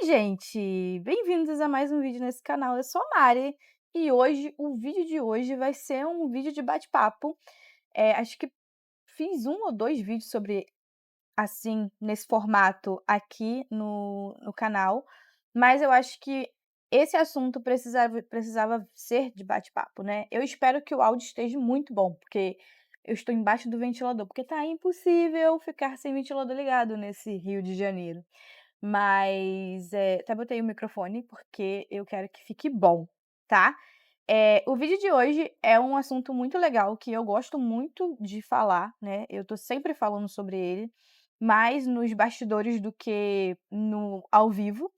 gente! Bem-vindos a mais um vídeo nesse canal. Eu sou a Mari e hoje, o vídeo de hoje vai ser um vídeo de bate-papo. Acho que fiz um ou dois vídeos sobre, assim, nesse formato aqui no canal, mas eu acho que esse assunto precisava ser de bate-papo, né? Eu espero que o áudio esteja muito bom, porque eu estou embaixo do ventilador, porque tá impossível ficar sem ventilador ligado nesse Rio de Janeiro. Mas, até botei o microfone, porque eu quero que fique bom, tá. O vídeo de hoje é um assunto muito legal, que eu gosto muito de falar, né, eu tô sempre falando sobre ele, mais nos bastidores do que no ao vivo.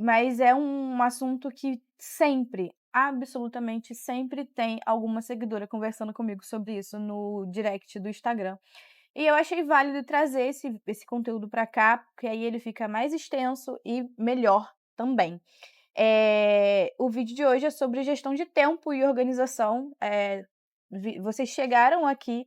Mas é um assunto que sempre, absolutamente sempre tem alguma seguidora conversando comigo sobre isso no direct do Instagram. E eu achei válido trazer esse conteúdo para cá, porque aí ele fica mais extenso e melhor também. O vídeo de hoje é sobre gestão de tempo e organização. Vocês chegaram aqui,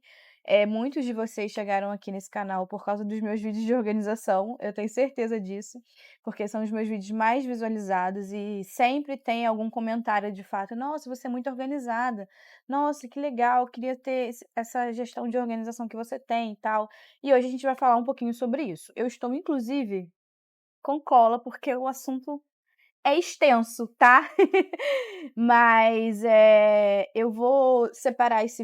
muitos de vocês chegaram aqui nesse canal por causa dos meus vídeos de organização, eu tenho certeza disso, porque são os meus vídeos mais visualizados e sempre tem algum comentário de fato: "Nossa, você é muito organizada. Nossa, que legal, queria ter essa gestão de organização que você tem e tal". E hoje a gente vai falar um pouquinho sobre isso. Eu estou inclusive com cola, porque o assunto é extenso, tá? Mas, eu vou separar esse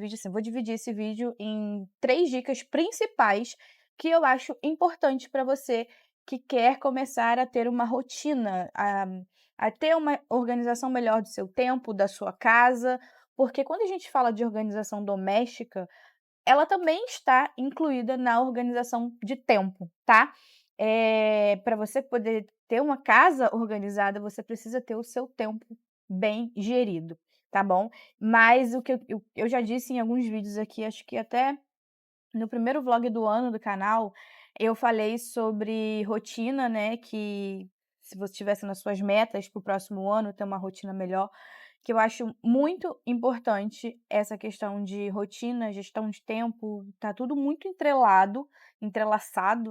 vídeo, assim, vou dividir esse vídeo em 3 dicas principais que eu acho importante para você que quer começar a ter uma rotina, a ter uma organização melhor do seu tempo, da sua casa, porque quando a gente fala de organização doméstica, ela também está incluída na organização de tempo, tá. Pra você poder ter uma casa organizada, você precisa ter o seu tempo bem gerido, tá bom. Mas o que eu já disse em alguns vídeos aqui, acho que até no primeiro vlog do ano do canal, eu falei sobre rotina, né, que se você tivesse nas suas metas para o próximo ano, ter uma rotina melhor, que eu acho muito importante essa questão de rotina, gestão de tempo, tá tudo muito entrelaçado,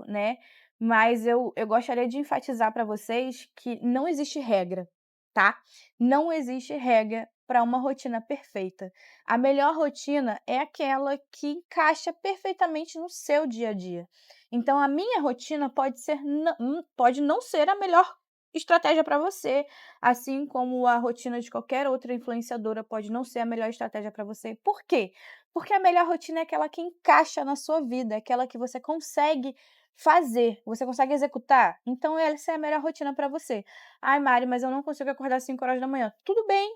né, mas eu gostaria de enfatizar para vocês que não existe regra, tá? Não existe regra para uma rotina perfeita. A melhor rotina é aquela que encaixa perfeitamente no seu dia a dia. Então a minha rotina pode não ser a melhor estratégia para você, assim como a rotina de qualquer outra influenciadora pode não ser a melhor estratégia para você. Por quê? Porque a melhor rotina é aquela que encaixa na sua vida, é aquela que você consegue fazer, você consegue executar. Então essa é a melhor rotina para você. "Ai, Mari, mas eu não consigo acordar às 5 horas da manhã". Tudo bem,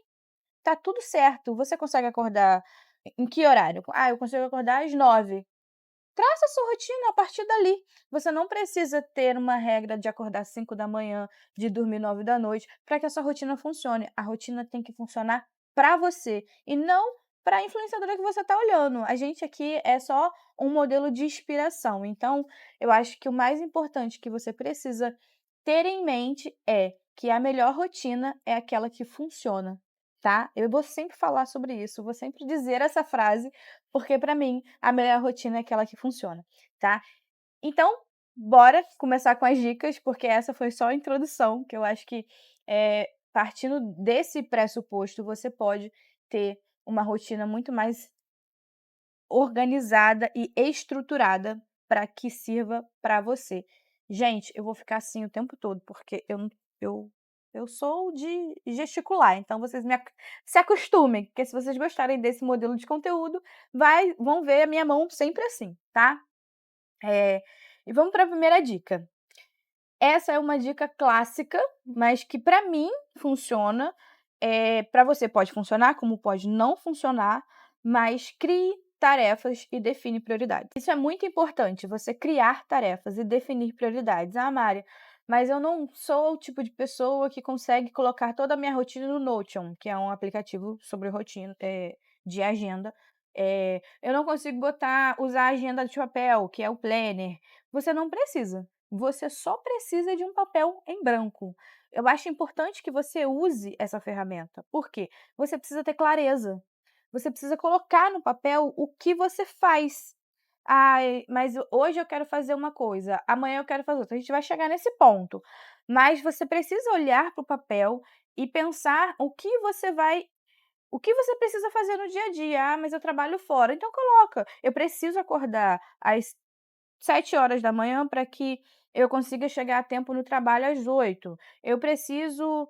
tá tudo certo. Você consegue acordar em que horário? "Ah, eu consigo acordar às 9". Traça a sua rotina a partir dali. Você não precisa ter uma regra de acordar às 5 da manhã, de dormir 9 da noite, para que a sua rotina funcione. A rotina tem que funcionar para você e não para a influenciadora que você está olhando. A gente aqui é só um modelo de inspiração. Então, eu acho que o mais importante que você precisa ter em mente é que a melhor rotina é aquela que funciona, tá? Eu vou sempre falar sobre isso, vou sempre dizer essa frase, porque para mim a melhor rotina é aquela que funciona, tá? Então, bora começar com as dicas, porque essa foi só a introdução, que eu acho que, partindo desse pressuposto, você pode ter uma rotina muito mais organizada e estruturada para que sirva para você. Gente, eu vou ficar assim o tempo todo, porque eu eu sou de gesticular, então vocês se acostumem, porque se vocês gostarem desse modelo de conteúdo, vão ver a minha mão sempre assim, tá? Eh, e vamos para a primeira dica. Essa é uma dica clássica, mas que para mim funciona, para você pode funcionar, como pode não funcionar, mas crie tarefas e define prioridades. Isso é muito importante, você criar tarefas e definir prioridades. "Ah, Mari, mas eu não sou o tipo de pessoa que consegue colocar toda a minha rotina no Notion", que é um aplicativo sobre rotina, de agenda. "Eu não consigo usar a agenda de papel, que é o planner". Você não precisa. Você só precisa de um papel em branco. Eu acho importante que você use essa ferramenta. Por quê? Você precisa ter clareza. Você precisa colocar no papel o que você faz. "Ai, mas hoje eu quero fazer uma coisa, amanhã eu quero fazer outra", a gente vai chegar nesse ponto, mas você precisa olhar para o papel e pensar o que você precisa fazer no dia a dia. "Ah, mas eu trabalho fora", então coloca: "Eu preciso acordar às 7 horas da manhã para que eu consiga chegar a tempo no trabalho às 8. Eu preciso,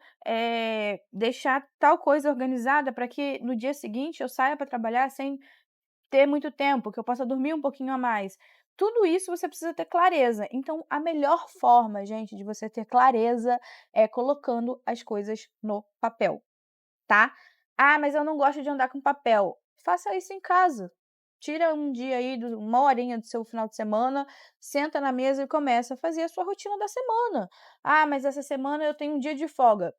deixar tal coisa organizada para que no dia seguinte eu saia para trabalhar sem ter muito tempo, que eu possa dormir um pouquinho a mais". Tudo isso você precisa ter clareza. Então a melhor forma, gente, de você ter clareza é colocando as coisas no papel, tá. "Ah, mas eu não gosto de andar com papel". Faça isso em casa. Tira um dia aí do uma horinha do seu final de semana, senta na mesa e começa a fazer a sua rotina da semana. "Ah, mas essa semana eu tenho um dia de folga".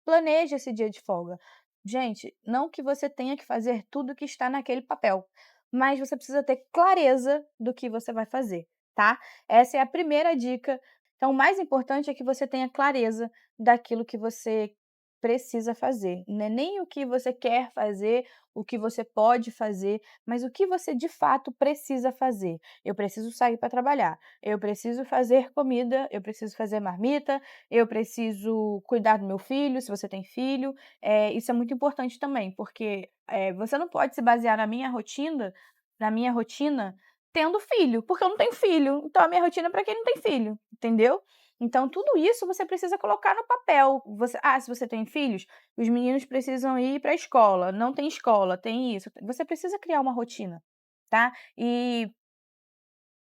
Planeje esse dia de folga. Gente, não que você tenha que fazer tudo que está naquele papel, mas você precisa ter clareza do que você vai fazer, tá? Essa é a primeira dica. Então, o mais importante é que você tenha clareza daquilo que você precisa fazer. Não é nem o que você quer fazer, o que você pode fazer, mas o que você de fato precisa fazer. Eu preciso sair para trabalhar, eu preciso fazer comida, eu preciso fazer marmita, eu preciso cuidar do meu filho, se você tem filho, isso é muito importante também, porque, você não pode se basear na minha rotina tendo filho, porque eu não tenho filho, então a minha rotina é para quem não tem filho, entendeu? Então tudo isso você precisa colocar no papel. Se você tem filhos, os meninos precisam ir para a escola, não tem escola, tem isso, você precisa criar uma rotina, tá? E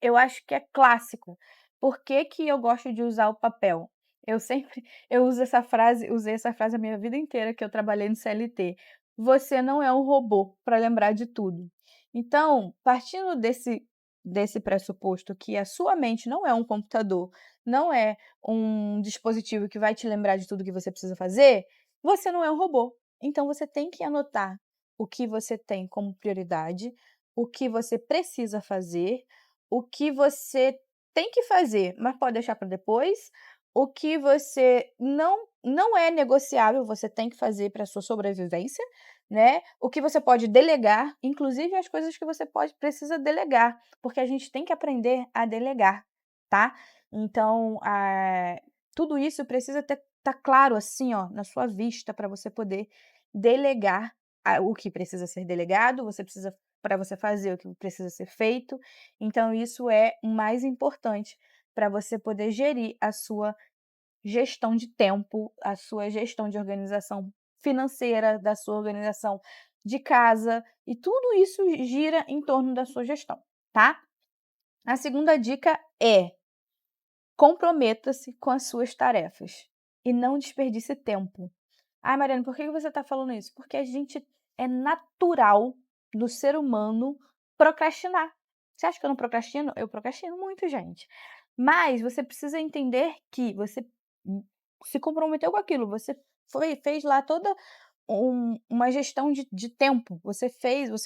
eu acho que é clássico. Por que que eu gosto de usar o papel? Eu sempre eu uso essa frase usei essa frase a minha vida inteira que eu trabalhei no CLT: "Você não é um robô para lembrar de tudo". Então, partindo desse pressuposto que a sua mente não é um computador, não é um dispositivo que vai te lembrar de tudo que você precisa fazer, você não é um robô. Então você tem que anotar o que você tem como prioridade, o que você precisa fazer, o que você tem que fazer, mas pode deixar para depois, o que você não é negociável, você tem que fazer para sua sobrevivência, né, o que você pode delegar, inclusive as coisas que você precisa delegar, porque a gente tem que aprender a delegar, tá. Então, tudo isso precisa tá claro, assim, ó, na sua vista para você poder delegar o que precisa ser delegado, você precisa para você fazer o que precisa ser feito, então isso é o mais importante para você poder gerir a sua gestão de tempo, a sua gestão de organização financeira, da sua organização de casa, e tudo isso gira em torno da sua gestão, tá? A segunda dica é: comprometa-se com as suas tarefas e não desperdice tempo. Ai, Mariana, por que você está falando isso? Porque a gente é natural do ser humano procrastinar. Você acha que eu não procrastino? Eu procrastino muito, gente. Mas você precisa entender que você se comprometeu com aquilo, você fez lá toda uma gestão de tempo. Você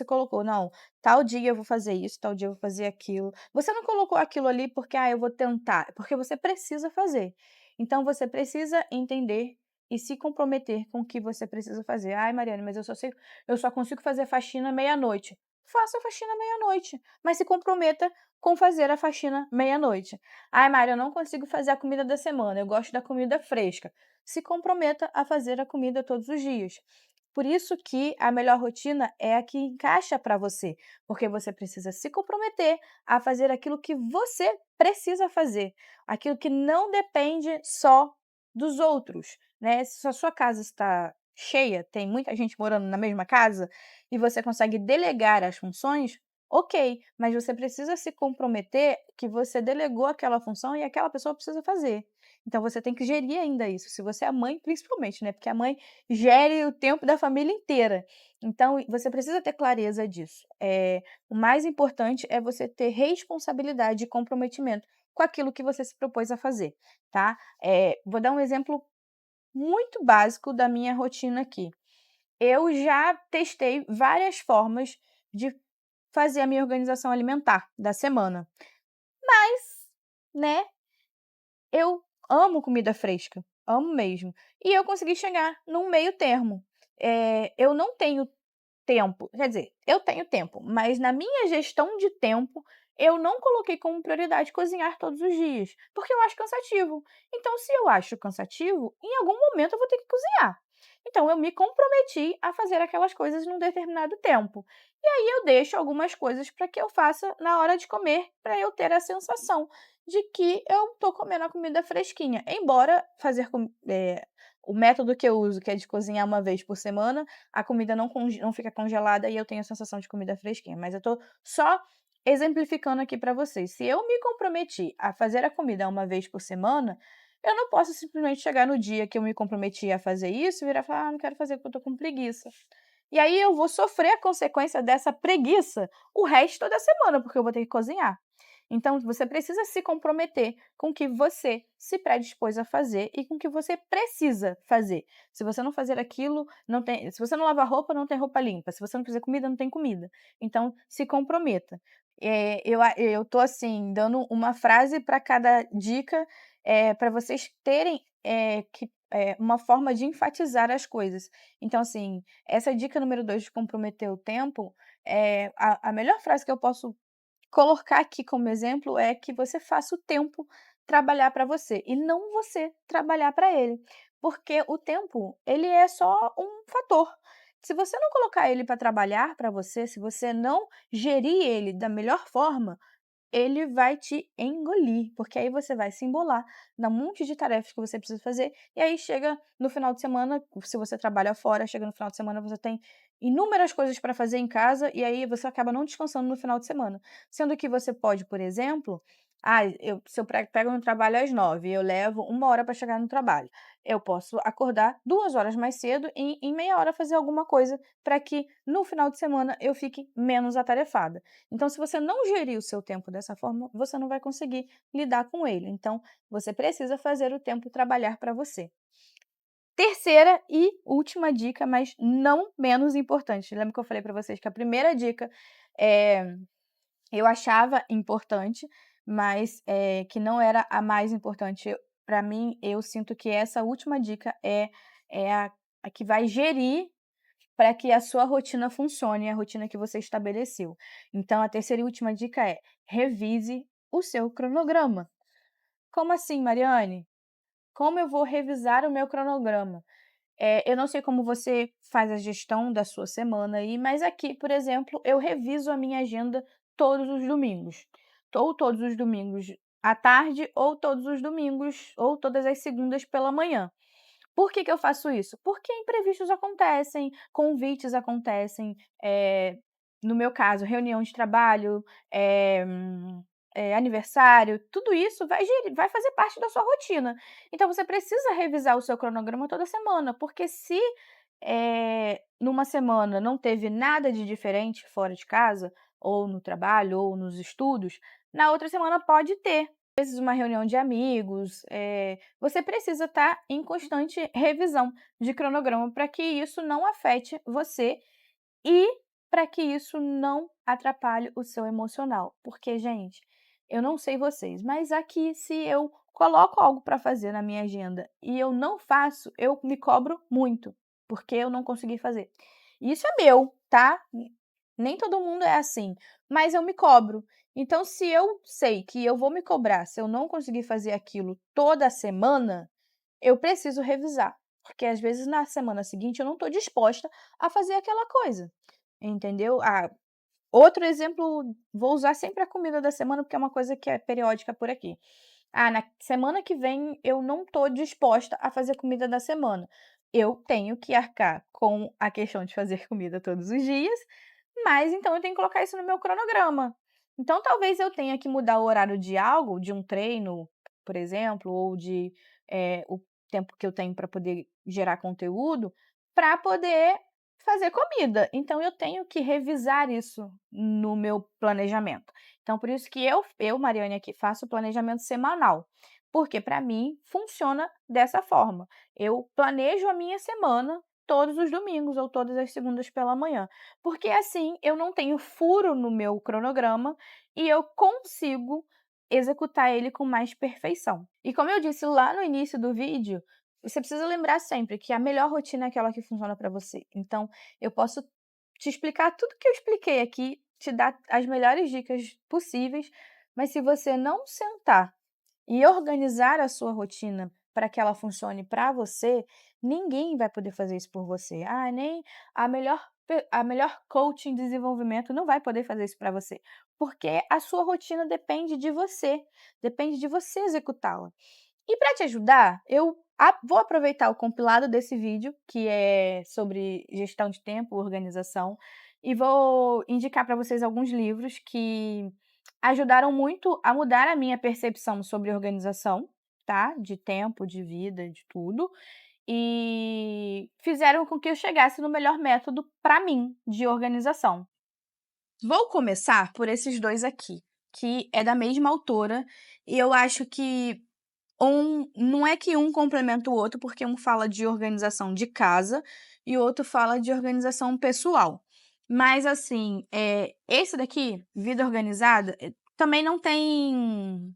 colocou: "Não, tal dia eu vou fazer isso, tal dia eu vou fazer aquilo". Você não colocou aquilo ali porque: "Ah, eu vou tentar", é porque você precisa fazer. Então você precisa entender e se comprometer com o que você precisa fazer. "Ai, Mariana, mas eu só consigo fazer faxina meia-noite". Faça a faxina meia-noite, mas se comprometa com fazer a faxina meia-noite. "Ai, Mari, eu não consigo fazer a comida da semana, eu gosto da comida fresca". Se comprometa a fazer a comida todos os dias. Por isso que a melhor rotina é a que encaixa para você, porque você precisa se comprometer a fazer aquilo que você precisa fazer, aquilo que não depende só dos outros, né. Se a sua casa está cheia, tem muita gente morando na mesma casa e você consegue delegar as funções, ok, mas você precisa se comprometer que você delegou aquela função e aquela pessoa precisa fazer. Então você tem que gerir ainda isso, se você é mãe principalmente, né, porque a mãe gere o tempo da família inteira. Então você precisa ter clareza disso. O mais importante é você ter responsabilidade e comprometimento com aquilo que você se propôs a fazer, tá. Vou dar um exemplo muito básico da minha rotina aqui. Eu já testei várias formas de fazer a minha organização alimentar da semana, mas, né, eu amo comida fresca, amo mesmo. E eu consegui chegar num meio termo. Eu não tenho tempo, quer dizer, eu tenho tempo, mas na minha gestão de tempo, eu não coloquei como prioridade cozinhar todos os dias, porque eu acho cansativo. Então, se eu acho cansativo, em algum momento eu vou ter que cozinhar. Então, eu me comprometi a fazer aquelas coisas num determinado tempo. E aí eu deixo algumas coisas para que eu faça na hora de comer, para eu ter a sensação de que eu estou comendo a comida fresquinha. Embora o método que eu uso, que é de cozinhar uma vez por semana, a comida não fica congelada e eu tenho a sensação de comida fresquinha. Mas eu estou só exemplificando aqui para vocês. Se eu me comprometi a fazer a comida uma vez por semana, eu não posso simplesmente chegar no dia que eu me comprometi a fazer isso e virar e falar: "Ah, não quero fazer porque eu estou com preguiça". E aí eu vou sofrer a consequência dessa preguiça o resto da semana, porque eu vou ter que cozinhar. Então você precisa se comprometer com o que você se predispôs a fazer e com o que você precisa fazer. Se você não fazer aquilo, não tem se você não lavar roupa, não tem roupa limpa. Se você não fizer comida, não tem comida. Então se comprometa. Eu tô, assim, dando uma frase para cada dica, pra vocês terem, uma forma de enfatizar as coisas. Então, assim, essa dica número 2 de comprometer o tempo, a melhor frase que eu posso colocar aqui como exemplo é que você faça o tempo trabalhar para você e não você trabalhar para ele, porque o tempo, ele é só um fator. Se você não colocar ele para trabalhar para você, se você não gerir ele da melhor forma, ele vai te engolir, porque aí você vai se embolar num monte de tarefas que você precisa fazer, e aí chega no final de semana, se você trabalha fora, chega no final de semana, você tem inúmeras coisas para fazer em casa, e aí você acaba não descansando no final de semana. Sendo que você pode, por exemplo, se eu pego no trabalho às 9h, eu levo 1 hora para chegar no trabalho. Eu posso acordar 2 horas mais cedo e em meia hora fazer alguma coisa para que no final de semana eu fique menos atarefada. Então, se você não gerir o seu tempo dessa forma, você não vai conseguir lidar com ele. Então, você precisa fazer o tempo trabalhar para você. Terceira e última dica, mas não menos importante. Lembra que eu falei para vocês que a primeira dica, eh, eu achava importante, mas, que não era a mais importante. Para mim, eu sinto que essa última dica é a que vai gerir para que a sua rotina funcione, a rotina que você estabeleceu. Então a terceira e última dica é: revise o seu cronograma. Como assim, Mariane? Como eu vou revisar o meu cronograma? Eu não sei como você faz a gestão da sua semana aí, mas aqui, por exemplo, eu reviso a minha agenda todos os domingos. Ou todos os domingos à tarde, ou todos os domingos, ou todas as segundas pela manhã. Por que que eu faço isso? Porque imprevistos acontecem, convites acontecem, no meu caso, reunião de trabalho, aniversário, tudo isso vai fazer parte da sua rotina. Então você precisa revisar o seu cronograma toda semana, porque se, numa semana não teve nada de diferente fora de casa, ou no trabalho, ou nos estudos, na outra semana pode ter vezes uma reunião de amigos, você precisa estar em constante revisão de cronograma para que isso não afete você e para que isso não atrapalhe o seu emocional. Porque, gente, eu não sei vocês, mas aqui se eu coloco algo para fazer na minha agenda e eu não faço, eu me cobro muito, porque eu não consegui fazer. Isso é meu, tá? Nem todo mundo é assim, mas eu me cobro. Então, se eu sei que eu vou me cobrar se eu não conseguir fazer aquilo toda semana, eu preciso revisar, porque às vezes na semana seguinte eu não estou disposta a fazer aquela coisa, entendeu? Outro exemplo, vou usar sempre a comida da semana, porque é uma coisa que é periódica por aqui. Na semana que vem eu não estou disposta a fazer comida da semana. Eu tenho que arcar com a questão de fazer comida todos os dias, mas então eu tenho que colocar isso no meu cronograma. Então talvez eu tenha que mudar o horário de algo, de um treino, por exemplo, ou o tempo que eu tenho para poder gerar conteúdo, para poder fazer comida. Então eu tenho que revisar isso no meu planejamento. Então por isso que eu, Mariane, aqui faço o planejamento semanal, porque para mim funciona dessa forma. Eu planejo a minha semana todos os domingos ou todas as segundas pela manhã, porque assim eu não tenho furo no meu cronograma e eu consigo executar ele com mais perfeição. E como eu disse lá no início do vídeo, você precisa lembrar sempre que a melhor rotina é aquela que funciona para você. Então, eu posso te explicar tudo que eu expliquei aqui te dar as melhores dicas possíveis, mas se você não sentar e organizar a sua rotina para que ela funcione para você, ninguém vai poder fazer isso por você. Ah, nem a melhor coach em desenvolvimento não vai poder fazer isso para você, porque a sua rotina depende de você executá-la. E para te ajudar, eu vou aproveitar o compilado desse vídeo, que é sobre gestão de tempo, organização, e vou indicar para vocês alguns livros que ajudaram muito a mudar a minha percepção sobre organização, tá? De tempo, de vida, de tudo, e fizeram com que eu chegasse no melhor método para mim de organização. Vou começar por esses 2 aqui, que é da mesma autora, e eu acho que não é que um complementa o outro, porque um fala de organização de casa e o outro fala de organização pessoal. Mas assim, esse daqui, Vida Organizada, também não tem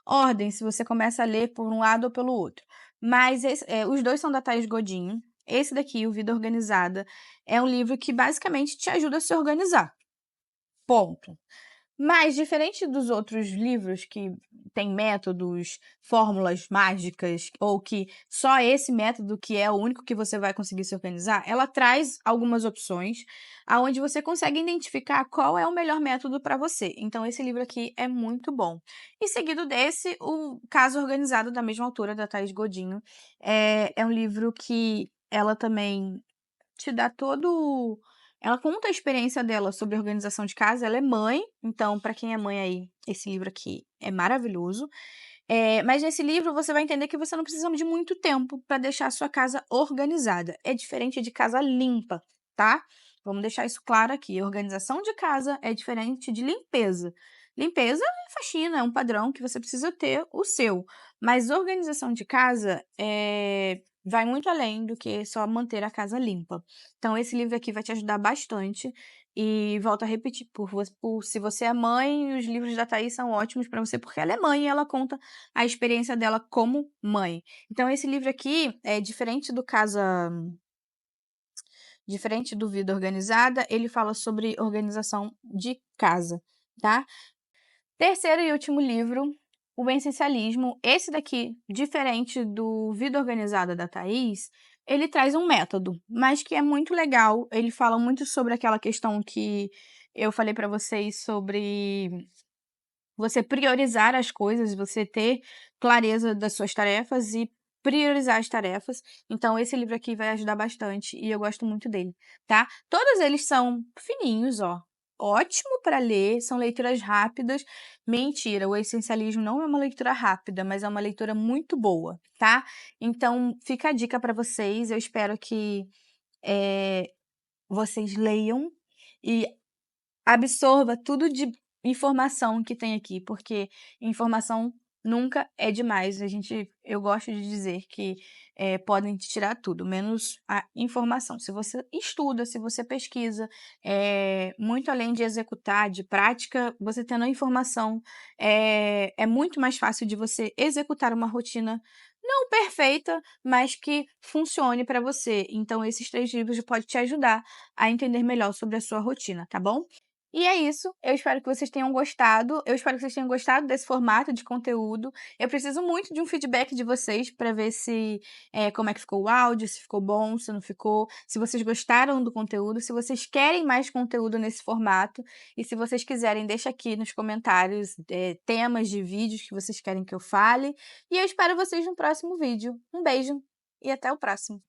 ordem se você começa a ler por um lado ou pelo outro. Mas os 2 são da Thaís Godinho. Esse daqui, o Vida Organizada, é um livro que basicamente te ajuda a se organizar, ponto. Mas diferente dos outros livros que têm métodos, fórmulas mágicas, ou que só esse método que é o único que você vai conseguir se organizar, ela traz algumas opções aonde você consegue identificar qual é o melhor método para você. Então esse livro aqui é muito bom. E seguido desse, o Caso Organizado, da mesma autora, da Thaís Godinho, é um livro que ela também te dá todo ela conta a experiência dela sobre organização de casa, ela é mãe, então para quem é mãe aí, esse livro aqui é maravilhoso. Mas nesse livro você vai entender que você não precisa de muito tempo para deixar a sua casa organizada, é diferente de casa limpa, tá? Vamos deixar isso claro aqui, organização de casa é diferente de limpeza. Limpeza é faxina, é um padrão que você precisa ter o seu, mas organização de casa, vai muito além do que só manter a casa limpa. Então esse livro aqui vai te ajudar bastante e volto a repetir, se você é mãe, os livros da Thaís são ótimos para você, porque ela é mãe e ela conta a experiência dela como mãe. Então esse livro aqui é diferente do Vida Organizada, ele fala sobre organização de casa, tá? Terceiro e último livro, O Essencialismo. Esse daqui, diferente do Vida Organizada da Thaís, ele traz um método, mas que é muito legal. Ele fala muito sobre aquela questão que eu falei para vocês sobre você priorizar as coisas, você ter clareza das suas tarefas e priorizar as tarefas. Então esse livro aqui vai ajudar bastante e eu gosto muito dele, tá? Todos eles são fininhos, ó. Ótimo para ler, são leituras rápidas. Mentira, o Essencialismo não é uma leitura rápida, mas é uma leitura muito boa, tá? Então fica a dica para vocês. Eu espero que vocês leiam e absorva tudo de informação que tem aqui, porque informação nunca é demais. Eu gosto de dizer que, podem te tirar tudo, menos a informação. Se você estuda, se você pesquisa, muito além de executar, de prática, você tendo a informação, é muito mais fácil de você executar uma rotina não perfeita, mas que funcione para você. Então esses 3 livros podem te ajudar a entender melhor sobre a sua rotina, tá bom? E é isso, eu espero que vocês tenham gostado, eu espero que vocês tenham gostado desse formato de conteúdo. Eu preciso muito de um feedback de vocês para ver se, como é que ficou o áudio, se ficou bom, se não ficou, se vocês gostaram do conteúdo, se vocês querem mais conteúdo nesse formato, e se vocês quiserem, deixa aqui nos comentários, temas de vídeos que vocês querem que eu fale, e eu espero vocês no próximo vídeo. Um beijo e até o próximo.